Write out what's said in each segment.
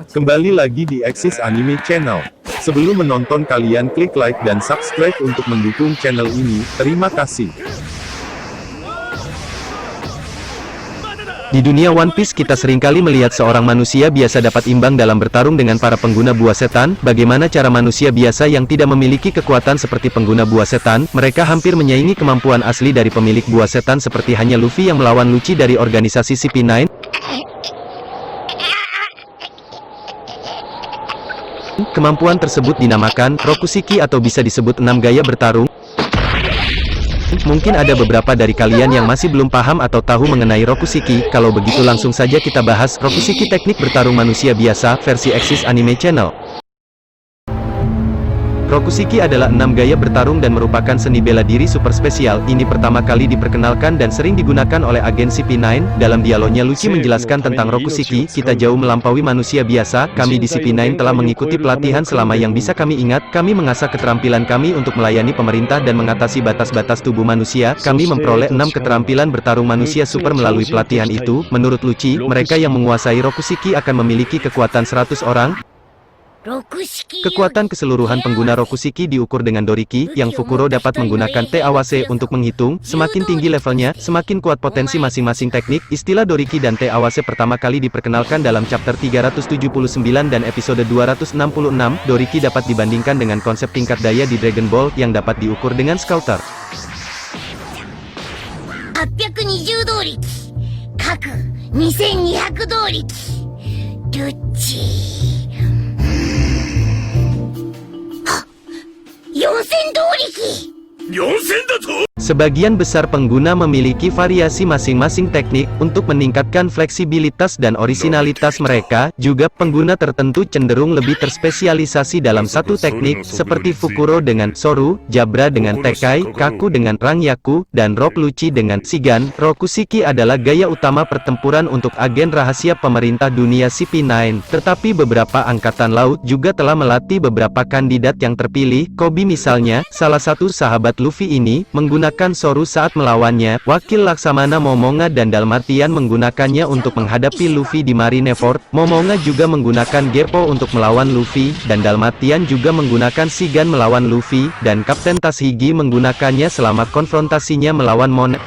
Kembali lagi di Axis Anime Channel. Sebelum menonton kalian klik like dan subscribe untuk mendukung channel ini, terima kasih. Di dunia One Piece kita seringkali melihat seorang manusia biasa dapat imbang dalam bertarung dengan para pengguna buah setan. Bagaimana cara manusia biasa yang tidak memiliki kekuatan seperti pengguna buah setan, mereka hampir menyaingi kemampuan asli dari pemilik buah setan seperti hanya Luffy yang melawan Lucci dari organisasi CP9. Kemampuan tersebut dinamakan Rokushiki atau bisa disebut 6 gaya bertarung. Mungkin ada beberapa dari kalian yang masih belum paham atau tahu mengenai Rokushiki. Kalau begitu langsung saja kita bahas Rokushiki, teknik bertarung manusia biasa versi Axis Anime Channel. Rokushiki adalah 6 gaya bertarung dan merupakan seni bela diri super spesial. Ini pertama kali diperkenalkan dan sering digunakan oleh agen CP9. Dalam dialognya Lucci menjelaskan tentang Rokushiki, kita jauh melampaui manusia biasa. Kami di CP9 telah mengikuti pelatihan selama yang bisa kami ingat. Kami mengasah keterampilan kami untuk melayani pemerintah dan mengatasi batas-batas tubuh manusia. Kami memperoleh 6 keterampilan bertarung manusia super melalui pelatihan itu. Menurut Lucci, mereka yang menguasai Rokushiki akan memiliki kekuatan 100 orang. Kekuatan keseluruhan pengguna Rokushiki diukur dengan Doriki, yang Fukuro dapat menggunakan T-Awase untuk menghitung. Semakin tinggi levelnya, semakin kuat potensi masing-masing teknik. Istilah Doriki dan T-Awase pertama kali diperkenalkan dalam chapter 379 dan episode 266. Doriki dapat dibandingkan dengan konsep tingkat daya di Dragon Ball, yang dapat diukur dengan Scouter. 820動力各2200動力ルッチ4000動力4000だと Sebagian besar pengguna memiliki variasi masing-masing teknik untuk meningkatkan fleksibilitas dan orisinalitas mereka. Juga pengguna tertentu cenderung lebih terspesialisasi dalam satu teknik, seperti Fukuro dengan Soru, Jabra dengan Tekai, Kaku dengan Rangyaku, dan Rob Lucci dengan Shigan. Rokushiki adalah gaya utama pertempuran untuk agen rahasia pemerintah dunia CP9. Tetapi beberapa angkatan laut juga telah melatih beberapa kandidat yang terpilih. Koby misalnya, salah satu sahabat Luffy ini, menggunakan Soru saat melawannya. Wakil Laksamana Momonga dan Dalmatian menggunakannya untuk menghadapi Luffy di Marineford. Momonga juga menggunakan Geppo untuk melawan Luffy, dan Dalmatian juga menggunakan Shigan melawan Luffy, dan Kapten Tashigi menggunakannya selama konfrontasinya melawan Monet.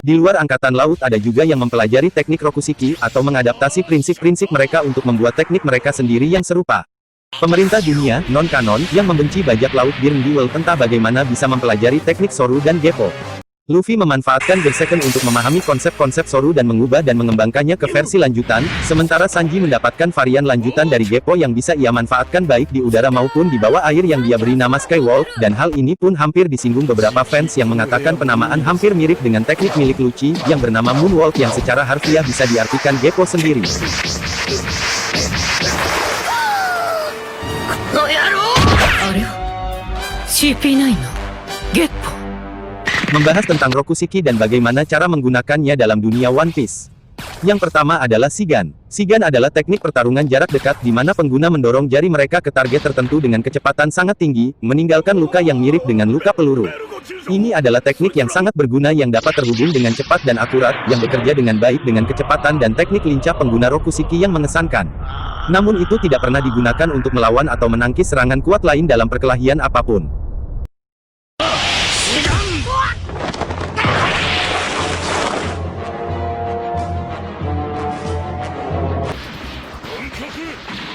Di luar angkatan laut ada juga yang mempelajari teknik Rokushiki, atau mengadaptasi prinsip-prinsip mereka untuk membuat teknik mereka sendiri yang serupa. Pemerintah dunia, non-kanon, yang membenci bajak laut Dirn Duel entah bagaimana bisa mempelajari teknik Soru dan Geppo. Luffy memanfaatkan Berserken untuk memahami konsep-konsep Soru dan mengubah dan mengembangkannya ke versi lanjutan, sementara Sanji mendapatkan varian lanjutan dari Geppo yang bisa ia manfaatkan baik di udara maupun di bawah air yang dia beri nama Skywalk, dan hal ini pun hampir disinggung beberapa fans yang mengatakan penamaan hampir mirip dengan teknik milik Lucci, yang bernama Moonwalk yang secara harfiah bisa diartikan Geppo sendiri. Membahas tentang Rokushiki dan bagaimana cara menggunakannya dalam dunia One Piece. Yang pertama adalah Shigan. Shigan adalah teknik pertarungan jarak dekat di mana pengguna mendorong jari mereka ke target tertentu dengan kecepatan sangat tinggi, meninggalkan luka yang mirip dengan luka peluru. Ini adalah teknik yang sangat berguna yang dapat terhubung dengan cepat dan akurat, yang bekerja dengan baik dengan kecepatan dan teknik lincah pengguna Rokushiki yang mengesankan. Namun itu tidak pernah digunakan untuk melawan atau menangkis serangan kuat lain dalam perkelahian apapun.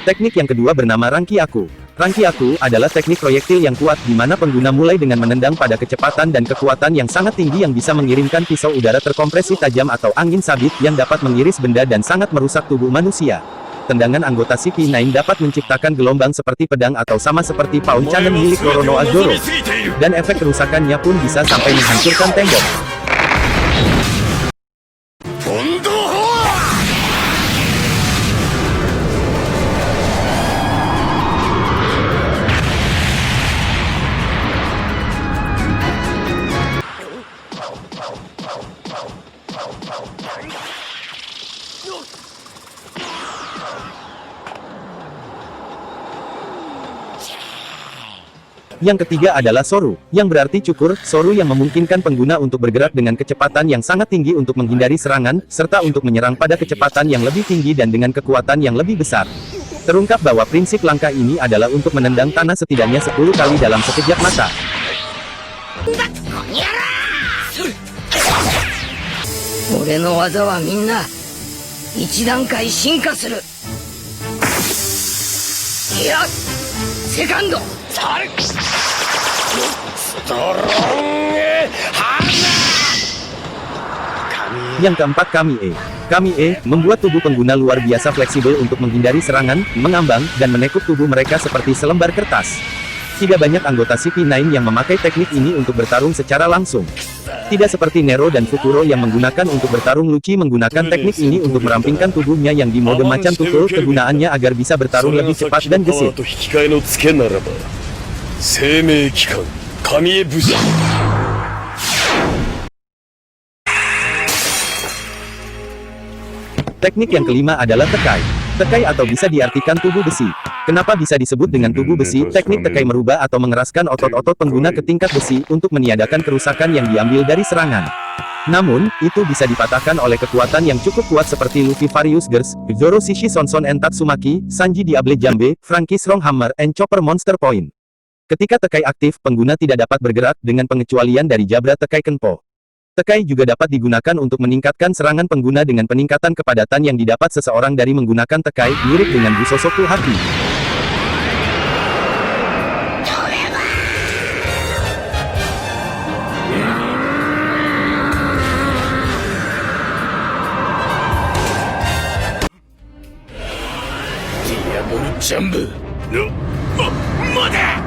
Teknik yang kedua bernama Rangkyaku. Rangkyaku adalah teknik proyektil yang kuat di mana pengguna mulai dengan menendang pada kecepatan dan kekuatan yang sangat tinggi yang bisa mengirimkan pisau udara terkompresi tajam atau angin sabit yang dapat mengiris benda dan sangat merusak tubuh manusia. Tendangan anggota CP9 dapat menciptakan gelombang seperti pedang atau sama seperti Pound Cannon milik Roronoa Zoro. Dan efek kerusakannya pun bisa sampai menghancurkan tembok. Yang ketiga adalah Soru, yang berarti cukur, Soru yang memungkinkan pengguna untuk bergerak dengan kecepatan yang sangat tinggi untuk menghindari serangan, serta untuk menyerang pada kecepatan yang lebih tinggi dan dengan kekuatan yang lebih besar. Terungkap bahwa prinsip langkah ini adalah untuk menendang tanah setidaknya 10 kali dalam sekejap mata. 俺の技はみんな一段階進化する。いや、セカンドストロングハン Yang keempat Kami-e. Kami-e membuat tubuh pengguna luar biasa fleksibel untuk menghindari serangan, mengambang, dan menekuk tubuh mereka seperti selembar kertas. Tidak banyak anggota CP9 yang memakai teknik ini untuk bertarung secara langsung. Tidak seperti Nero dan Fukuro yang menggunakan untuk bertarung, Lucci menggunakan teknik ini untuk merampingkan tubuhnya yang di mode macan tutul, kegunaannya agar bisa bertarung lebih cepat dan gesit. Teknik yang kelima adalah Tekai. Tekai atau bisa diartikan tubuh besi. Kenapa bisa disebut dengan tubuh besi? Teknik Tekai merubah atau mengeraskan otot-otot pengguna ke tingkat besi untuk meniadakan kerusakan yang diambil dari serangan. Namun, itu bisa dipatahkan oleh kekuatan yang cukup kuat seperti Luffy Farius Girls, Zoro Shishi Sonson and Tatsumaki, Sanji Diable Jambe, Franky Strong Hammer, and Chopper Monster Point. Ketika Tekai aktif, pengguna tidak dapat bergerak dengan pengecualian dari Jabra Tekai Kenpo. Tekai juga dapat digunakan untuk meningkatkan serangan pengguna dengan peningkatan kepadatan yang didapat seseorang dari menggunakan Tekai, mirip dengan Busosoku Haki. Jambu. Mada.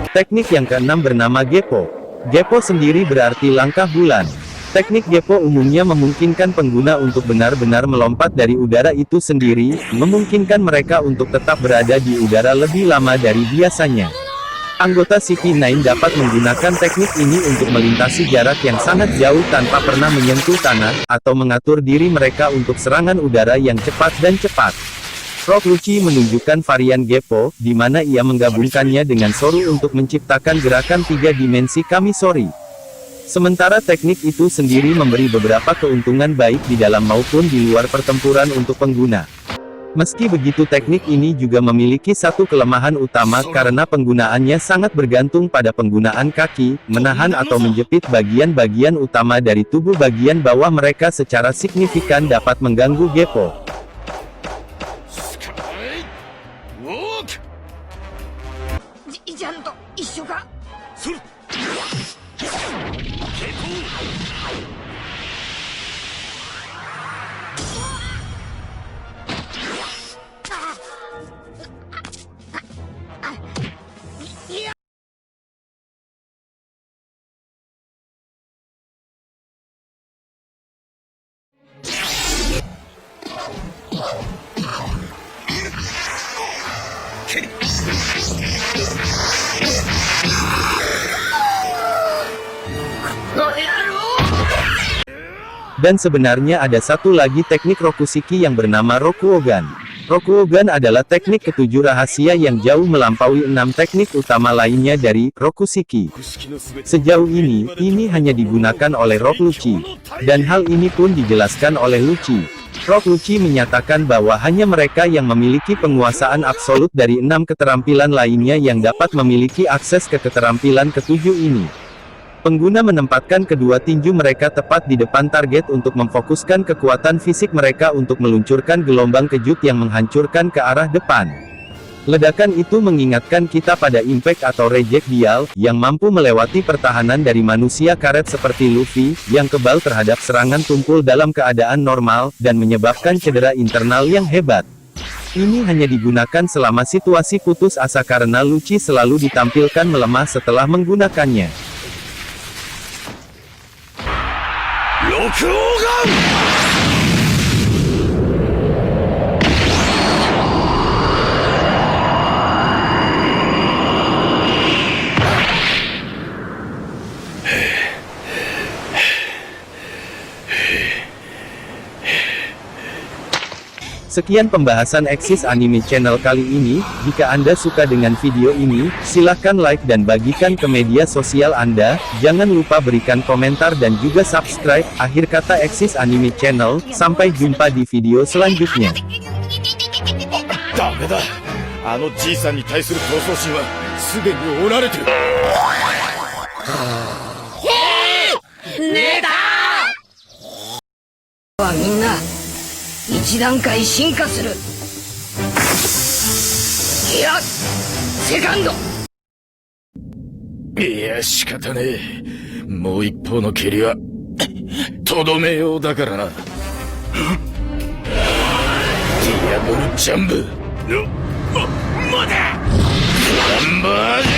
Teknik yang keenam bernama Geppo. Geppo sendiri berarti langkah bulan. Teknik Geppo umumnya memungkinkan pengguna untuk benar-benar melompat dari udara itu sendiri, memungkinkan mereka untuk tetap berada di udara lebih lama dari biasanya. Anggota CP9 dapat menggunakan teknik ini untuk melintasi jarak yang sangat jauh tanpa pernah menyentuh tanah, atau mengatur diri mereka untuk serangan udara yang cepat dan cepat. Rock Lucci menunjukkan varian Geppo, di mana ia menggabungkannya dengan Soru untuk menciptakan gerakan 3 dimensi Kamisori. Sementara teknik itu sendiri memberi beberapa keuntungan baik di dalam maupun di luar pertempuran untuk pengguna. Meski begitu, teknik ini juga memiliki satu kelemahan utama karena penggunaannya sangat bergantung pada penggunaan kaki, menahan atau menjepit bagian-bagian utama dari tubuh bagian bawah mereka secara signifikan dapat mengganggu Geppo. Dan sebenarnya ada satu lagi teknik Rokushiki yang bernama Rokuogan. Rokuogan adalah teknik ketujuh rahasia yang jauh melampaui 6 teknik utama lainnya dari Rokushiki. Sejauh ini hanya digunakan oleh Rock Lucci. Dan hal ini pun dijelaskan oleh Lucci. Rock Lucci menyatakan bahwa hanya mereka yang memiliki penguasaan absolut dari 6 keterampilan lainnya yang dapat memiliki akses ke keterampilan ketujuh ini. Pengguna menempatkan kedua tinju mereka tepat di depan target untuk memfokuskan kekuatan fisik mereka untuk meluncurkan gelombang kejut yang menghancurkan ke arah depan. Ledakan itu mengingatkan kita pada impact atau rejectial, yang mampu melewati pertahanan dari manusia karet seperti Luffy, yang kebal terhadap serangan tumpul dalam keadaan normal, dan menyebabkan cedera internal yang hebat. Ini hanya digunakan selama situasi putus asa karena Lucci selalu ditampilkan melemah setelah menggunakannya. Sekian pembahasan Axis Anime Channel kali ini. Jika Anda suka dengan video ini, silahkan like dan bagikan ke media sosial Anda. Jangan lupa berikan komentar dan juga subscribe. Akhir kata Axis Anime Channel, sampai jumpa di video selanjutnya. ダメだ。あのじいさんに対する闘争心はすでに折られてる。はみんな一段階進化する。いやセカンド。いや仕方ねえ。もう一方の蹴りはとどめようだからな。ディアブルジャンブ。待て。ランバージュ。